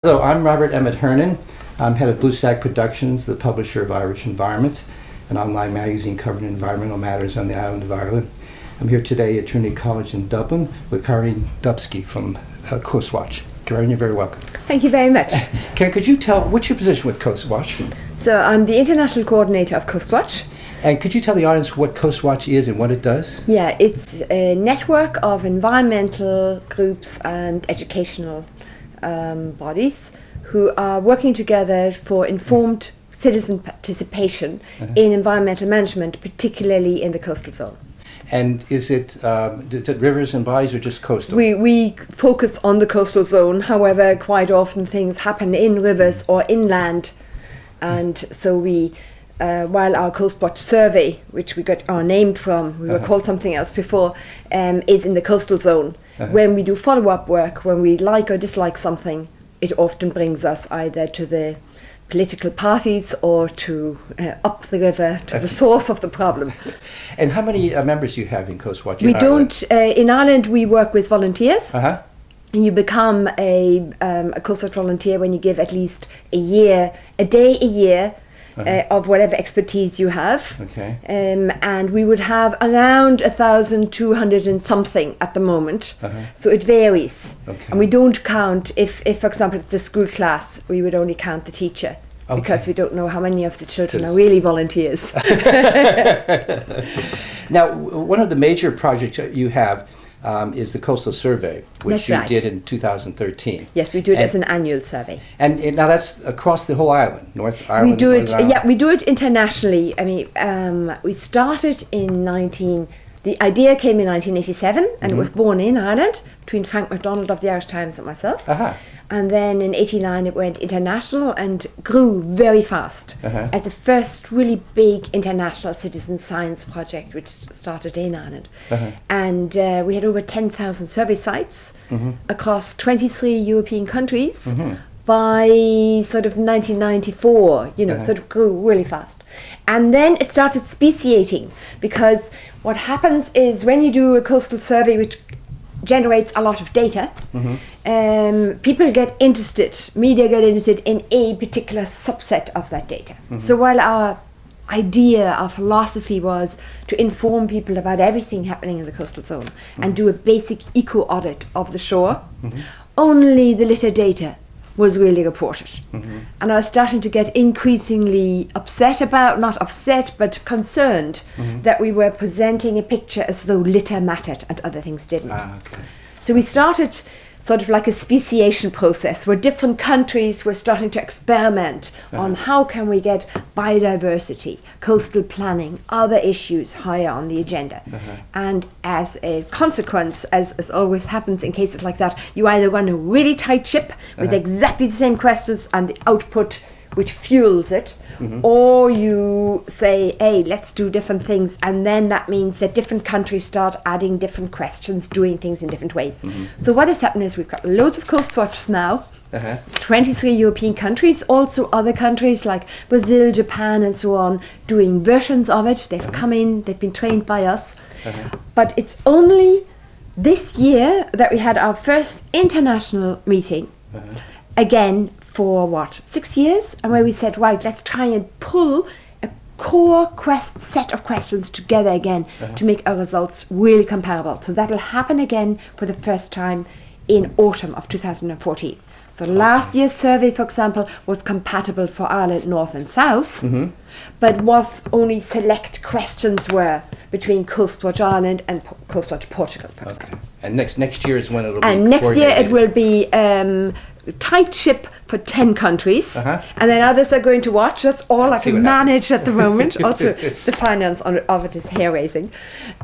Hello, I'm Robert Emmett Hernan. I'm head of Blue Stack Productions, the publisher of Irish Environment, an online magazine covering environmental matters on the island of Ireland. I'm here today at Trinity College in Dublin with Karen Dubsky from Coastwatch. Karen, you're very welcome. Thank you very much. Karen, could you tell, what's your position with Coastwatch? So I'm the international coordinator of Coastwatch. And could you tell the audience what Coastwatch is and what it does? Yeah, it's a network of environmental groups and educational bodies who are working together for informed citizen participation in environmental management, particularly in the coastal zone. And is it rivers and bodies or just coastal? We focus on the coastal zone. However, quite often things happen in rivers or inland. And so we, while our Coastwatch survey, which we got our name from, we were called something else before, is in the coastal zone. When we do follow-up work, when we like or dislike something, it often brings us either to the political parties or to up the river to the source of the problem. And how many members do you have in Coastwatch? We don't. In Ireland, we work with volunteers. You become a Coastwatch volunteer when you give at least a day a year of whatever expertise you have. Okay. And we would have around 1,200 and something at the moment. So it varies. Okay. And we don't count, if for example it's a school class, we would only count the teacher. Okay. Because we don't know how many of the children are really volunteers. Now, one of the major projects you have is the Coastal Survey, which That's right. did in 2013. Yes, we do it as an annual survey. And now that's across the whole island, North Ireland. We do it, Northern Ireland. we do it internationally. I mean, we started in the idea came in 1987, and it was born in Ireland between Frank MacDonald of the Irish Times and myself. And then in '89 it went international and grew very fast as the first really big international citizen science project which started in Ireland. And we had over 10,000 survey sites across 23 European countries by sort of 1994, sort of grew really fast. And then it started speciating, because what happens is when you do a coastal survey which generates a lot of data, people get interested, media get interested in a particular subset of that data. So while our idea, our philosophy was to inform people about everything happening in the coastal zone and do a basic eco audit of the shore, only the litter data was really reported. And I was starting to get increasingly not upset, but concerned that we were presenting a picture as though litter mattered and other things didn't. So we started sort of like a speciation process where different countries were starting to experiment on how can we get biodiversity, coastal planning, other issues higher on the agenda. And as a consequence, as always happens in cases like that, you either run a really tight ship with exactly the same questions and the output which fuels it, or you say, hey, let's do different things, and then that means that different countries start adding different questions, doing things in different ways. So what has happened is we've got loads of Coastwatches now, 23 European countries, also other countries like Brazil, Japan and so on, doing versions of it. They've come in, they've been trained by us. But it's only this year that we had our first international meeting, again, for 6 years, and where we said, right, let's try and pull a core set of questions together again to make our results really comparable. So that'll happen again for the first time in autumn of 2014. So last year's survey, for example, was compatible for Ireland North and South, but was only select questions were between Coastwatch Ireland and Coastwatch Portugal, for example. And next year is when it'll be And next year it will be tight ship for 10 countries, and then others are going to watch. That's all I can manage at the moment. Also, the finance of it is hair-raising.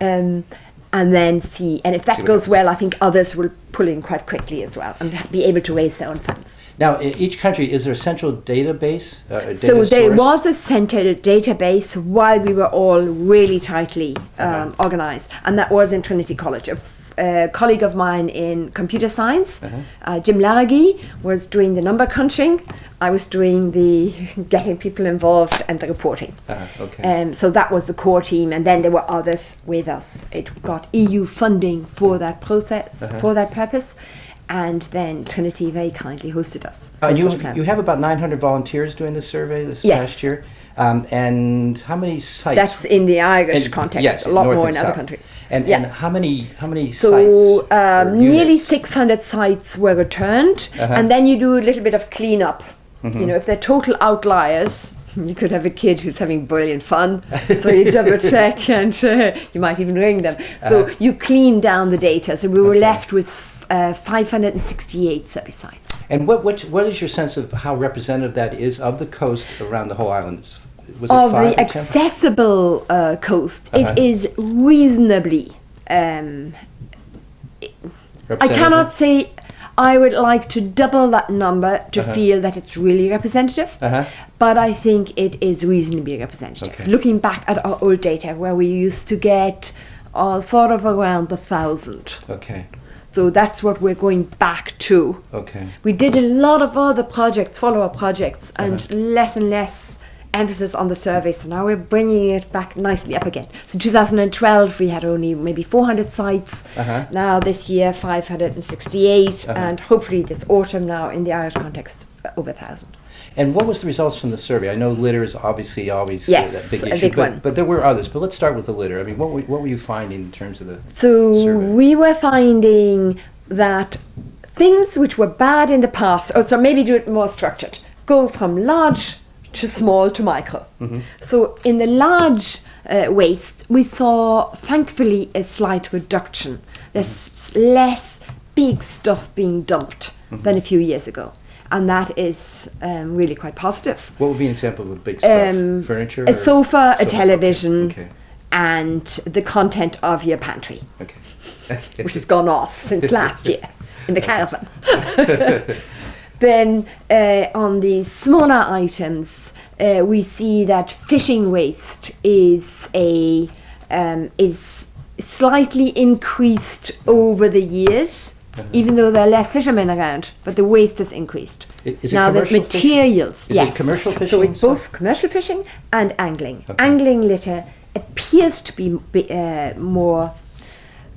And then see, and if that goes well, I think others will pull in quite quickly as well and be able to raise their own funds. Now, in each country, is there a central database? So there was a central database while we were all really tightly organized, and that was in Trinity College. A colleague of mine in computer science, Jim Larragee, was doing the number crunching. I was doing the getting people involved and the reporting. So that was the core team, and then there were others with us. It got EU funding for that process, for that purpose. and then Trinity very kindly hosted us. You have about 900 volunteers doing this survey this past year. And how many sites? That's in the Irish context. Yes, a lot north more and in other south. countries. And how many so, sites? Nearly 600 sites were returned, and then you do a little bit of cleanup. You know, if they're total outliers, you could have a kid who's having brilliant fun, so you double check, and you might even ring them. So you clean down the data. So we were left with 568 survey sites. And what is your sense of how representative that is of the coast around the whole island? Was it of 5 the or 10%? accessible coast, it is reasonably. I cannot say I would like to double that number to feel that it's really representative, but I think it is reasonably representative. Okay. Looking back at our old data, where we used to get sort of around 1,000. Okay. So that's what we're going back to. Okay. We did a lot of other projects, follow-up projects, and less emphasis on the survey. So now we're bringing it back nicely up again. So in 2012, we had only maybe 400 sites. Now this year, 568, and hopefully this autumn now in the Irish context, over 1,000. And what was the results from the survey? I know litter is obviously always a big issue, a big one. But there were others. But let's start with the litter. I mean, what were you finding in terms of the survey? We were finding that things which were bad in the past, or so maybe do it more structured, go from large to small to micro. So in the large waste, we saw, thankfully, a slight reduction. There's less big stuff being dumped than a few years ago. And that is really quite positive. What would be an example of a big stuff? Furniture? A sofa, a television, okay. and the content of your pantry, which has gone off since last year in the caravan. Then on the smaller items, we see that fishing waste is slightly increased over the years. Even though there are less fishermen around, but the waste has increased. Is now it the commercial materials, fishing? Is it commercial fishing? So it's both commercial fishing and angling. Angling litter appears to be more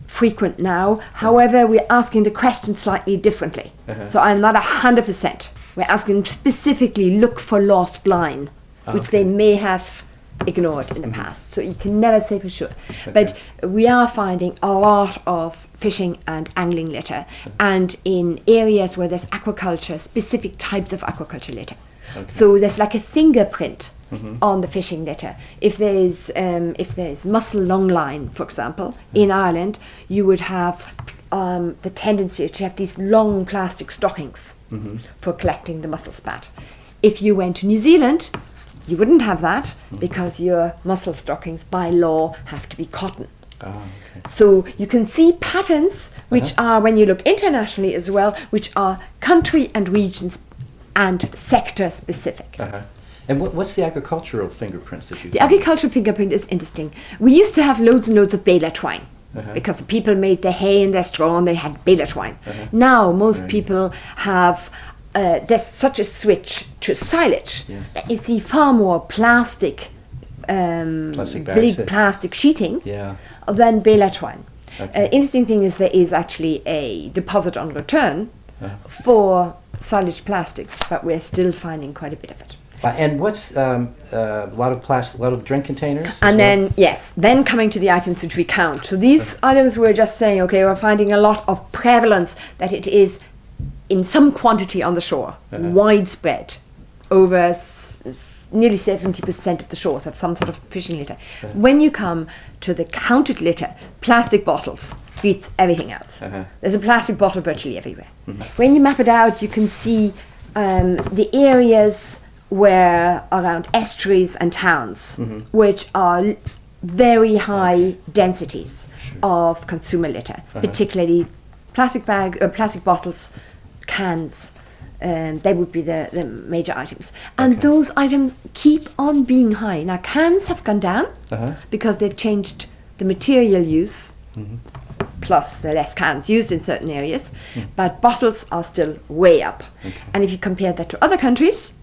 frequent now. However, we're asking the question slightly differently. So I'm not 100%. We're asking specifically look for lost line, which they may have ignored in the past, so you can never say for sure. But we are finding a lot of fishing and angling litter, and in areas where there's aquaculture, specific types of aquaculture litter. So there's like a fingerprint on the fishing litter. If there's mussel longline, for example, in Ireland, you would have the tendency to have these long plastic stockings for collecting the mussel spat. If you went to New Zealand, you wouldn't have that because your mussel stockings by law have to be cotton. So you can see patterns which are, when you look internationally as well, which are country and regions and sector specific. And what's the agricultural fingerprints that you The agricultural fingerprint is interesting. We used to have loads and loads of baler twine. Because the people made their hay and their straw and they had baler twine. Now most people have there's such a switch to silage that you see far more plastic big plastic sheeting than baler twine. Interesting thing is there is actually a deposit on return for silage plastics, but we're still finding quite a bit of it. And what's a lot of plastic, a lot of drink containers? And then coming to the items which we count. So these items we're just saying, okay, we're finding a lot of prevalence that it is in some quantity on the shore, widespread, over nearly 70% of the shores have some sort of fishing litter. When you come to the counted litter, plastic bottles beats everything else. There's a plastic bottle virtually everywhere. When you map it out, you can see the areas where around estuaries and towns, which are very high densities of consumer litter, particularly plastic bottles, cans. They would be the major items, and those items keep on being high. Now cans have gone down because they've changed the material use, plus there are less cans used in certain areas, but bottles are still way up. And if you compare that to other countries,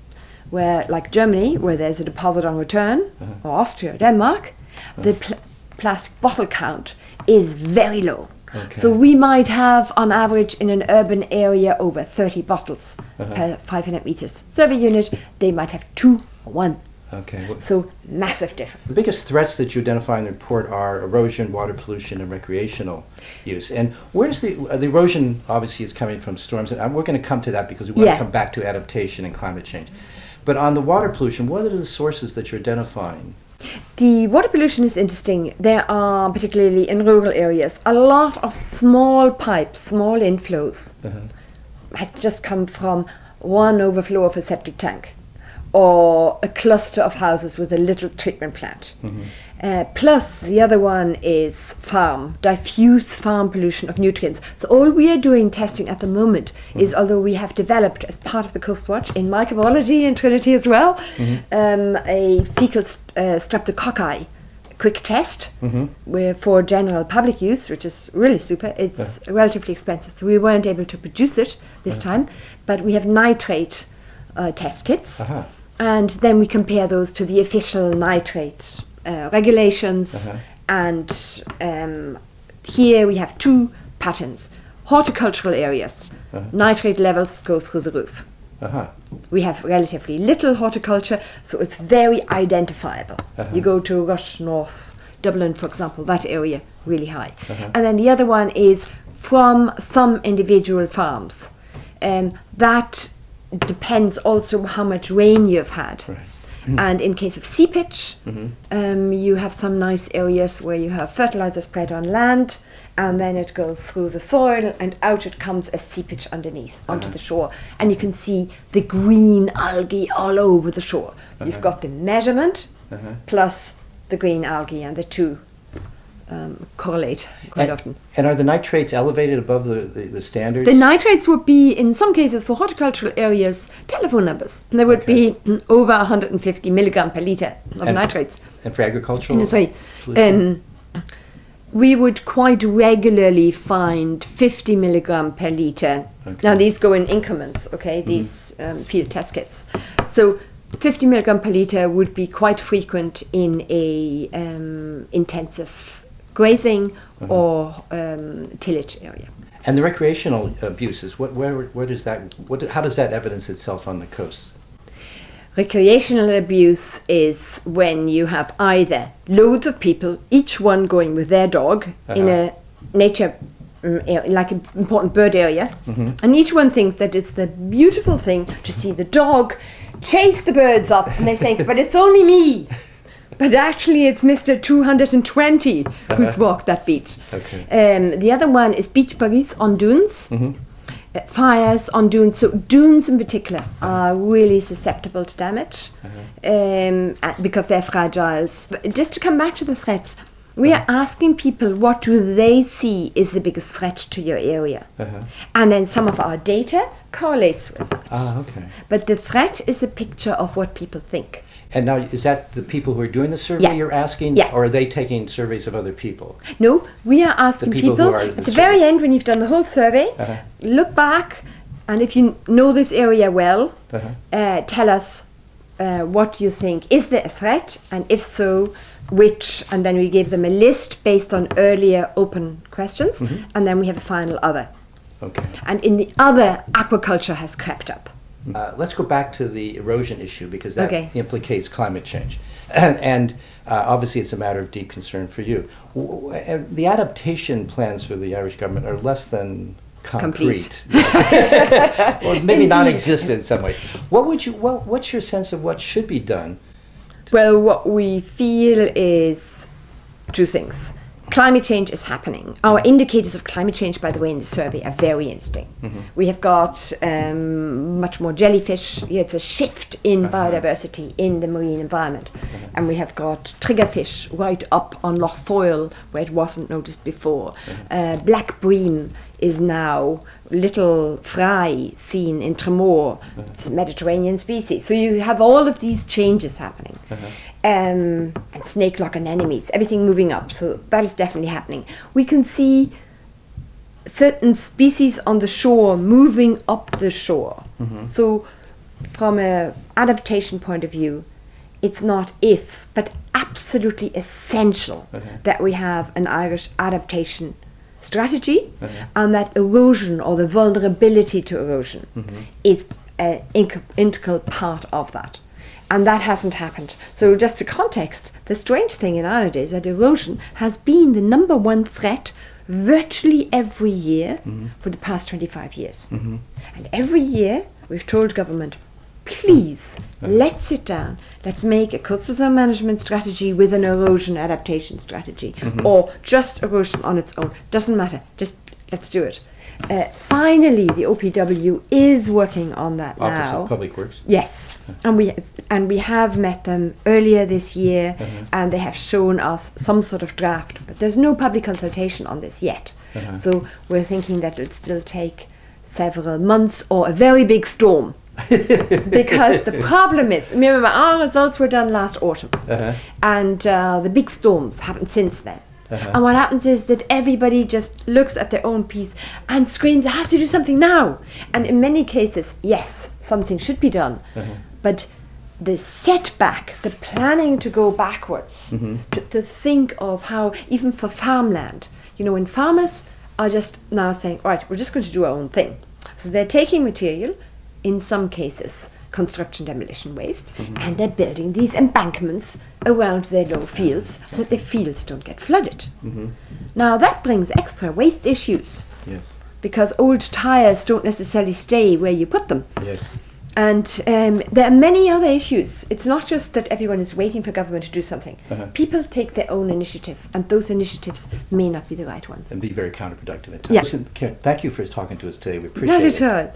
where like Germany, where there's a deposit on return, or Austria or Denmark, the plastic bottle count is very low. Okay. So we might have, on average, in an urban area, over 30 bottles per 500 meters. Survey unit, they might have 2 or 1. Okay. So massive difference. The biggest threats that you identify in the report are erosion, water pollution, and recreational use. And where's the erosion? Obviously, is coming from storms, and we're going to come to that because we want to come back to adaptation and climate change. But on the water pollution, what are the sources that you're identifying? The water pollution is interesting. There are, particularly in rural areas, a lot of small pipes, small inflows. Might just come from one overflow of a septic tank, or a cluster of houses with a little treatment plant. Plus, the other one is diffuse farm pollution of nutrients. So all we are doing testing at the moment is, although we have developed as part of the Coastwatch in microbiology in Trinity as well, a fecal streptococci quick test for general public use, which is really super. It's relatively expensive, so we weren't able to produce it this time, but we have nitrate test kits. And then we compare those to the official nitrate regulations. And here we have 2 patterns. Horticultural areas, nitrate levels go through the roof. We have relatively little horticulture, so it's very identifiable. You go to Rush North, Dublin, for example, that area, really high. And then the other one is from some individual farms. That depends also how much rain you've had. And in case of seepage, you have some nice areas where you have fertilizer spread on land, and then it goes through the soil and out it comes as seepage underneath onto the shore, and you can see the green algae all over the shore. So you've got the measurement plus the green algae, and the 2 correlate quite often. And are the nitrates elevated above the standards? The nitrates would be, in some cases, for horticultural areas, telephone numbers. And there would be over 150 milligram per litre of nitrates. And for agricultural? We would quite regularly find 50 milligram per litre. Now these go in increments, these field test kits. So 50 milligram per litre would be quite frequent in a intensive grazing or tillage area. And the recreational abuses, where does that? How does that evidence itself on the coast? Recreational abuse is when you have either loads of people, each one going with their dog in a nature, like an important bird area, and each one thinks that it's the beautiful thing to see the dog chase the birds up, and they think, but it's only me. But actually it's Mr. 220 who's walked that beach. The other one is beach buggies on dunes, fires on dunes. So dunes in particular are really susceptible to damage because they're fragile. But just to come back to the threats, we are asking people what do they see is the biggest threat to your area. And then some of our data correlates with that. But the threat is a picture of what people think. And now, is that the people who are doing the survey you're asking? Or are they taking surveys of other people? No, we are asking people at the very end, when you've done the whole survey, look back, and if you know this area well, tell us what you think. Is there a threat? And if so, which? And then we give them a list based on earlier open questions, and then we have a final other. And in the other, aquaculture has crept up. Let's go back to the erosion issue, because that implicates climate change. And obviously it's a matter of deep concern for you. The adaptation plans for the Irish government are less than concrete. Or maybe non-existent in some ways. What's your sense of what should be done? Well, what we feel is 2 things. Climate change is happening. Our indicators of climate change, by the way, in the survey are very interesting. We have got much more jellyfish. It's a shift in biodiversity in the marine environment. And we have got triggerfish right up on Loch Foyle, where it wasn't noticed before. Black bream is now little fry seen in Tremor. It's a Mediterranean species. So you have all of these changes happening. And snake-lock anemones, everything moving up. So that is definitely happening. We can see certain species on the shore moving up the shore. So from an adaptation point of view, it's not if, but absolutely essential that we have an Irish adaptation strategy, and that erosion or the vulnerability to erosion is an integral part of that. And that hasn't happened. So just to context, the strange thing in Ireland is that erosion has been the number one threat virtually every year for the past 25 years. And every year we've told government, please, let's sit down, let's make a coastal zone management strategy with an erosion adaptation strategy, or just erosion on its own. Doesn't matter, just let's do it. Finally, the OPW is working on that now. Office of Public Works? Yes, and we have met them earlier this year, and they have shown us some sort of draft, but there's no public consultation on this yet. So we're thinking that it'll still take several months or a very big storm. Because the problem is, remember, our results were done last autumn, and the big storms happened since then. And what happens is that everybody just looks at their own piece and screams, I have to do something now. And in many cases, yes, something should be done. But the setback, the planning to go backwards, to think of how, even for farmland, when farmers are just now saying, right, we're just going to do our own thing. So they're taking material, in some cases, construction demolition waste, and they're building these embankments around their low fields so that the fields don't get flooded. Now that brings extra waste issues. Yes. Because old tires don't necessarily stay where you put them. Yes. And there are many other issues. It's not just that everyone is waiting for government to do something. People take their own initiative, and those initiatives may not be the right ones. And be very counterproductive at times. Yeah. Listen, Karen, thank you for talking to us today. We appreciate it. Not at all.